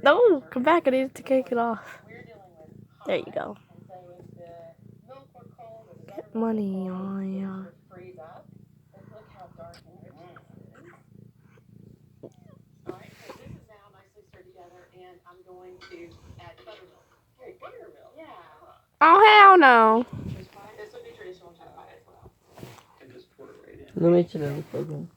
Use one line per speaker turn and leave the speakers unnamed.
No, come back. I need to take it off. There you go. Get money on ya. Oh, hell no.
No me echen el fuego.